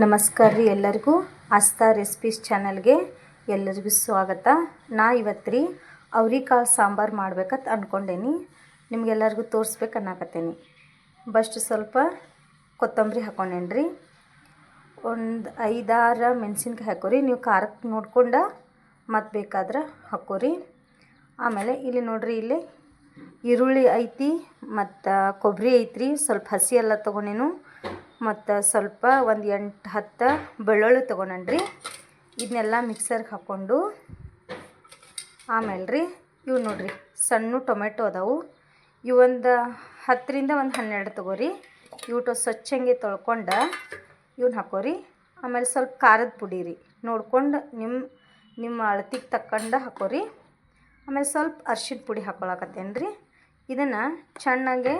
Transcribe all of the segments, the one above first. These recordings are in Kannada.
ನಮಸ್ಕಾರ ರೀ ಎಲ್ಲರಿಗೂ ಆಸ್ಥಾ ರೆಸಿಪೀಸ್ ಚಾನಲ್ಗೆ ಎಲ್ಲರಿಗೂ ಸ್ವಾಗತ. ನಾ ಇವತ್ತು ರೀ ಅವ್ರಿಕಾಳು ಸಾಂಬಾರು ಮಾಡ್ಬೇಕಂತ ಅಂದ್ಕೊಂಡೇನಿ. ನಿಮಗೆಲ್ಲರಿಗೂ ತೋರಿಸ್ಬೇಕು ಅನ್ನಕತ್ತೇನಿ. ಫಸ್ಟ್ ಸ್ವಲ್ಪ ಕೊತ್ತಂಬರಿ ಹಾಕೊಂಡೇನಿ ರೀ, ಒಂದು 5-6 ಮೆಣಸಿನ್ಕಾಯಿ ಹಾಕೋರಿ. ನೀವು ಖಾರಕ್ಕೆ ನೋಡ್ಕೊಂಡು ಮತ್ತು ಬೇಕಾದ್ರೆ ಹಾಕೋರಿ. ಆಮೇಲೆ ಇಲ್ಲಿ ನೋಡ್ರಿ, ಇಲ್ಲಿ ಈರುಳ್ಳಿ ಐತಿ ಮತ್ತು ಕೊಬ್ಬರಿ ಐತ್ರಿ. ಸ್ವಲ್ಪ ಹಸಿ ಎಲ್ಲ ತೊಗೊಂಡೇನು ಮತ್ತು ಸ್ವಲ್ಪ ಒಂದು 8-10 ಬೆಳ್ಳುಳ್ಳಿ ತೊಗೊಂಡ್ರಿ. ಇದನ್ನೆಲ್ಲ ಮಿಕ್ಸರ್ಗೆ ಹಾಕ್ಕೊಂಡು ಆಮೇಲೆ ರೀ ಇವು ನೋಡ್ರಿ ಸಣ್ಣ ಟೊಮೆಟೊ ಅದಾವು. ಇವು ಒಂದು 10ರಿಂದ 12 ತೊಗೋರಿ. ಇವು ಸ್ವಚ್ಛಂಗೆ ತೊಳ್ಕೊಂಡು ಇವನ್ನ ಹಾಕೋರಿ. ಆಮೇಲೆ ಸ್ವಲ್ಪ ಖಾರದ ಪುಡಿ ರೀ ನೋಡ್ಕೊಂಡು ನಿಮ್ಮ ಅಳತೆಗೆ ತಕ್ಕಂಡು ಹಾಕೋರಿ. ಆಮೇಲೆ ಸ್ವಲ್ಪ ಅರ್ಶಿಣ ಪುಡಿ ಹಾಕೊಳಕತ್ತೇನೆ ರೀ. ಇದನ್ನು ಚೆನ್ನಾಗೆ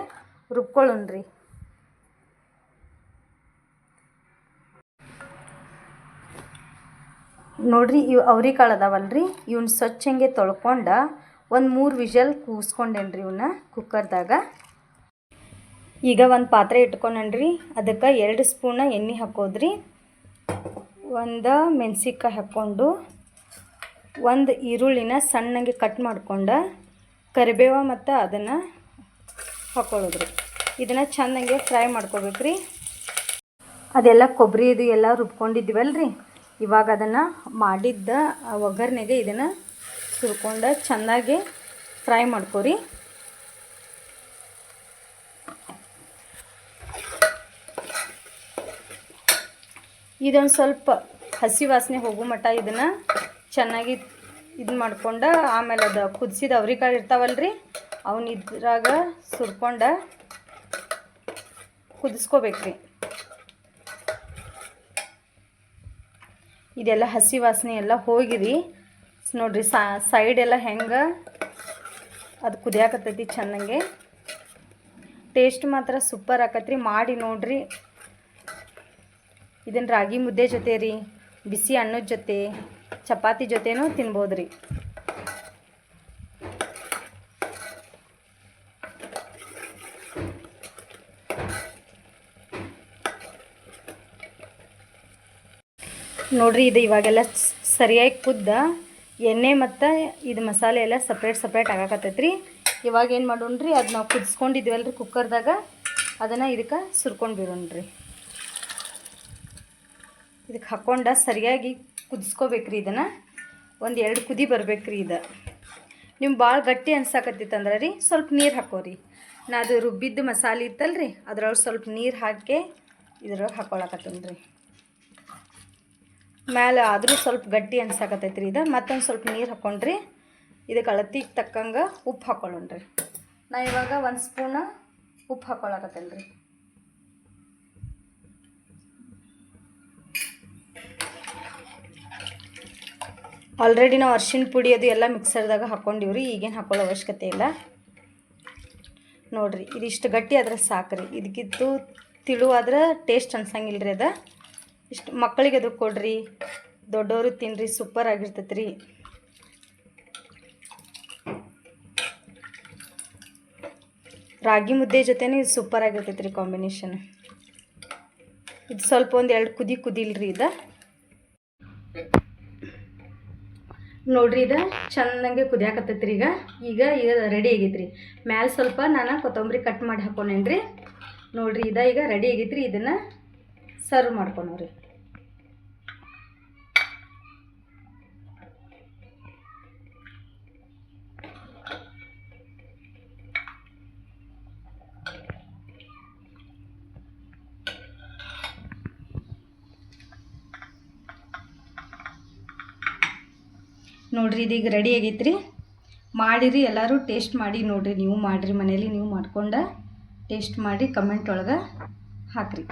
ರುಬ್ಕೊಳ್ಳೋಣ್ರಿ. ನೋಡ್ರಿ, ಇವು ಅವ್ರಿಕಾಳು ಅದಾವಲ್ರಿ, ಇವನ್ನ ಸ್ವಚ್ಛಂಗೆ ತೊಳ್ಕೊಂಡು ಒಂದು 3 ವಿಷಲ್ ಕೂಗಿಸ್ಕೊಂಡೇನ್ರಿ ಇವನ್ನ ಕುಕ್ಕರ್ದಾಗ. ಈಗ ಒಂದು ಪಾತ್ರೆ ಇಟ್ಕೊಂಡ್ರಿ, ಅದಕ್ಕೆ 2 ಸ್ಪೂನ್ ಎಣ್ಣೆ ಹಾಕೋದ್ರಿ. ಒಂದು ಮೆಣಸಿನ್ಕಾಯಿ ಹಾಕ್ಕೊಂಡು, ಒಂದು ಈರುಳ್ಳಿನ ಸಣ್ಣಗೆ ಕಟ್ ಮಾಡ್ಕೊಂಡು ಕರಿಬೇವು ಮತ್ತು ಅದನ್ನು ಹಾಕೊಳ್ಳೋದ್ರಿ. ಇದನ್ನು ಚೆನ್ನಾಗೆ ಫ್ರೈ ಮಾಡ್ಕೋಬೇಕ್ರಿ. ಅದೆಲ್ಲ ಕೊಬ್ಬರಿ ಇದು ಎಲ್ಲ ರುಬ್ಕೊಂಡಿದ್ದೀವಲ್ರಿ, ಇವಾಗ ಅದನ್ನು ಮಾಡಿದ್ದ ಒಗ್ಗರಣೆಗೆ ಇದನ್ನು ಸುರ್ಕೊಂಡು ಚೆನ್ನಾಗಿ ಫ್ರೈ ಮಾಡ್ಕೊರಿ. ಇದೊಂದು ಸ್ವಲ್ಪ ಹಸಿ ವಾಸನೆ ಹೋಗೋ ಮಟ್ಟ ಇದನ್ನು ಚೆನ್ನಾಗಿ ಇದು ಮಾಡ್ಕೊಂಡು, ಆಮೇಲೆ ಅದು ಕುದಿಸಿದ ಅವ್ರಿಕಾಳು ಇರ್ತಾವಲ್ರಿ, ಅವನ್ನ ಇದ್ರಾಗ ಸುರ್ಕೊಂಡು ಕುದಿಸ್ಕೋಬೇಕ್ರಿ. ಇದೆಲ್ಲ ಹಸಿ ವಾಸನೆ ಎಲ್ಲ ಹೋಗಿರಿ. ನೋಡ್ರಿ ಸೈಡ್ ಎಲ್ಲ ಹೆಂಗೆ ಅದು ಕುದಿಯಾಕತ್ತೈತಿ ಚೆನ್ನಾಗೆ. ಟೇಸ್ಟ್ ಮಾತ್ರ ಸೂಪರ್ ಆಕತ್ರಿ. ಮಾಡಿ ನೋಡ್ರಿ. ಇದನ್ನು ರಾಗಿ ಮುದ್ದೆ ಜೊತೆ ರೀ, ಬಿಸಿ ಅನ್ನದ ಜೊತೆ, ಚಪಾತಿ ಜೊತೆನೂ ತಿನ್ಬೋದು ರೀ. ನೋಡ್ರಿ, ಇದು ಇವಾಗೆಲ್ಲ ಸರಿಯಾಗಿ ಕುದ್ದ ಎಣ್ಣೆ ಮತ್ತು ಇದು ಮಸಾಲೆ ಎಲ್ಲ ಸಪ್ರೇಟ್ ಆಗಾಕತ್ತೈತ್ರಿ. ಇವಾಗ ಏನು ಮಾಡೋಣ್ರಿ, ಅದು ನಾವು ಕುದಿಸ್ಕೊಂಡಿದ್ವಲ್ರಿ ಕುಕ್ಕರ್ದಾಗ, ಅದನ್ನು ಇದಕ್ಕೆ ಸುರ್ಕೊಂಡು ಬಿಡೋಣ್ರಿ. ಇದಕ್ಕೆ ಹಾಕ್ಕೊಂಡು ಸರಿಯಾಗಿ ಕುದಿಸ್ಕೋಬೇಕ್ರಿ. ಇದನ್ನು ಒಂದು 2 ಕುದಿ ಬರ್ಬೇಕ್ರಿ. ಇದು ನಿಮ್ಮ ಭಾಳ ಗಟ್ಟಿ ಅನ್ಸಾಕತ್ತಿತ್ತಂದ್ರೆ ರೀ ಸ್ವಲ್ಪ ನೀರು ಹಾಕೋರಿ. ನಾ ಅದು ರುಬ್ಬಿದ್ದು ಮಸಾಲೆ ಇತ್ತಲ್ರಿ, ಅದ್ರೊಳಗೆ ಸ್ವಲ್ಪ ನೀರು ಹಾಕಿ ಇದ್ರೊಳಗೆ ಹಾಕ್ಕೊಳಕತ್ತೇನೆ ರೀ. ಮ್ಯಾಲೆ ಆದರೂ ಸ್ವಲ್ಪ ಗಟ್ಟಿ ಅನ್ಸಾಕತ್ತೈತ್ರಿ. ಇದು ಮತ್ತೊಂದು ಸ್ವಲ್ಪ ನೀರು ಹಾಕ್ಕೊಂಡ್ರಿ. ಇದಕ್ಕೆ ಅಳತೆಗೆ ತಕ್ಕಂಗೆ ಉಪ್ಪು ಹಾಕ್ಕೊಳ್ಳೋಣ್ರಿ. ನಾ ಇವಾಗ 1 ಸ್ಪೂನ್ ಉಪ್ಪು ಹಾಕ್ಕೊಳಕತ್ತೇನೆ ರೀ. ಆಲ್ರೆಡಿ ನಾವು ಅರ್ಶಿಣ ಪುಡಿ ಅದು ಎಲ್ಲ ಮಿಕ್ಸರ್ದಾಗ ಹಾಕ್ಕೊಂಡಿವ್ರಿ, ಈಗೇನು ಹಾಕೊಳ್ಳೋ ಅವಶ್ಯಕತೆ ಇಲ್ಲ. ನೋಡಿರಿ, ಇದಿಷ್ಟು ಗಟ್ಟಿ ಆದ್ರೆ ಸಾಕ್ರಿ. ಇದಕ್ಕಿತ್ತು ತಿಳುವಾದ್ರೆ ಟೇಸ್ಟ್ ಅನ್ಸಂಗಿಲ್ಲ ರೀ. ಅದು ಇಷ್ಟು ಮಕ್ಕಳಿಗೆ ಅದು ಕೊಡ್ರಿ, ದೊಡ್ಡವರು ತಿನ್ನಿರಿ, ಸೂಪರ್ ಆಗಿರ್ತೈತೆ ರೀ. ರಾಗಿ ಮುದ್ದೆ ಜೊತೆನೇ ಇದು ಸೂಪರ್ ಆಗಿರ್ತೈತೆ ರೀ ಕಾಂಬಿನೇಷನ್. ಇದು ಸ್ವಲ್ಪ ಒಂದು 2 ಕುದಿಲ್ರಿ. ಇದು ನೋಡ್ರಿ, ಇದು ಚೆನ್ನಾಗೆ ಕುದಿಯಾಕತ್ತೈತ್ರಿ. ಈಗ ರೆಡಿ ಆಗೈತ್ರಿ. ಮ್ಯಾಲೆ ಸ್ವಲ್ಪ ನಾನು ಕೊತ್ತಂಬರಿ ಕಟ್ ಮಾಡಿ ಹಾಕೊಂಡೇನ್ರಿ. ನೋಡ್ರಿ, ಈಗ ರೆಡಿ ಆಗೈತ್ರಿ. ಇದನ್ನು ಸರ್ವ್ ಮಾಡ್ಕೊಳೋರಿ. ನೋಡ್ರಿ, ಇದೀಗ ರೆಡಿ ಆಗೈತ್ರಿ. ಮಾಡಿರಿ, ಎಲ್ಲರೂ ಟೇಸ್ಟ್ ಮಾಡಿ ನೋಡ್ರಿ. ನೀವು ಮಾಡಿರಿ, ಮನೇಲಿ ನೀವು ಮಾಡ್ಕೊಂಡು ಟೇಸ್ಟ್ ಮಾಡಿ ಕಮೆಂಟ್ ಒಳಗೆ ಹಾಕ್ರಿ.